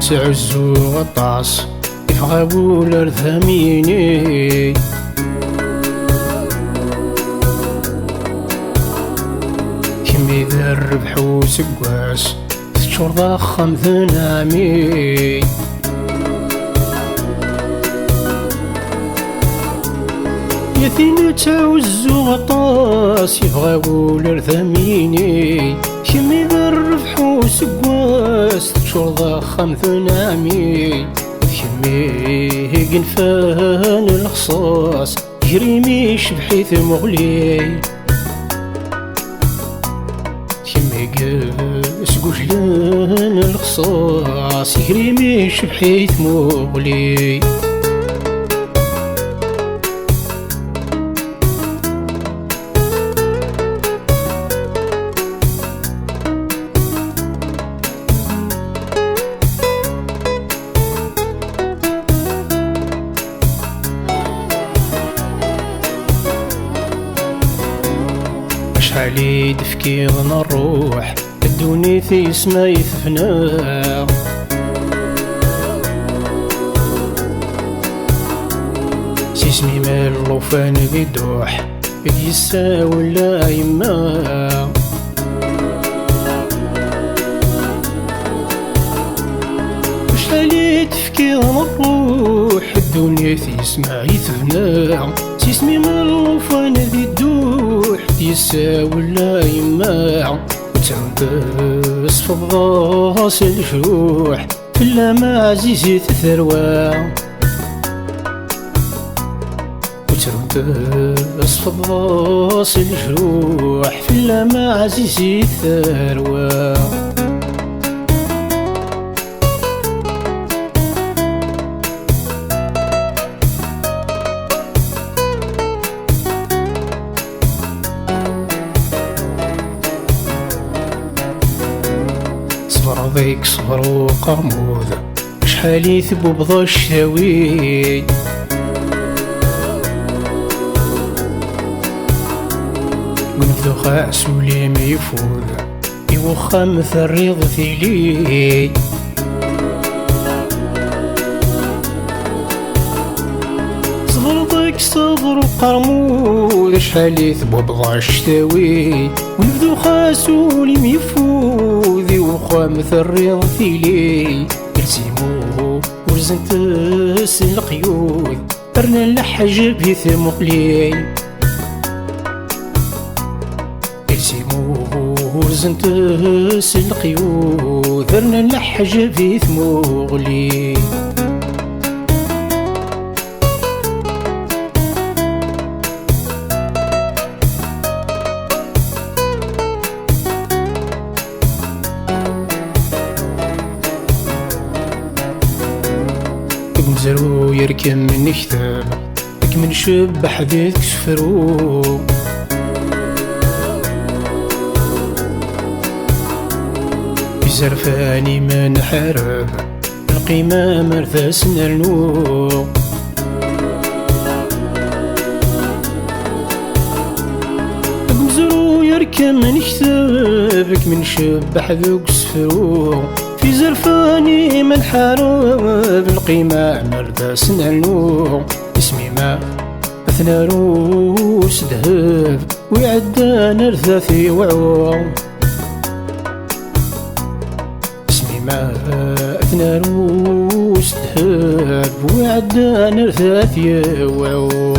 تعزو غطاس يفغابو الارثاميني كمي ذا الربح وسقواس تشور ضخم ثنامي يثين تعزو غطاس يفغابو الارثاميني كمي ذا الربح وسقواس تشور ضخم ثنامي كمي قنفان الخصاص يريمي شبحيث مغلي كمي قاس قجلان الخصاص يريمي شبحيث مغلي شحالي دفكي نروح الدوني في سما يثفنا سيسمي مال الوفان بيدوح يسا ولا يما شحالي دفكي نروح الدوني في سما يثفنا سيسمي مال الوفان بيدوح يسا ولا يما وتنبس في الضاس الجروح كلا ما عزيزي تثروى وتنبس في الضاس الجروح كلا ما عزيزي تثروى صبر ضيق صبر وقرموذ شحال يثبو بضا الشاوي ونفذو خاس ولي ما يفوذ يوخا مثل الريض ثيلي صبر ضيق صبر وقرموذ شحال يثبو بضا الشتاوي ونفذو خاس ولي ما يفوذ وخا مثل الريض ثيلي يلزموه ورزنت القيود برنا اللحج بيث مقلي يلزموه ورزنت القيود برنا اللحج بيث مغلي زرو يركم من كتاب لك من شب حديث كسفرو بزرفاني ما نحارب القيمة مرثاس نرنو زرو يركم من كتابك من شب حديث كسفرو في زرفاني من حارب القيمة مرداس نالو اسمي ما أثنى روس ذهب ويعدان رثاثي وعو اسمي ما أثنى روس ذهب ويعدان رثاثي وعو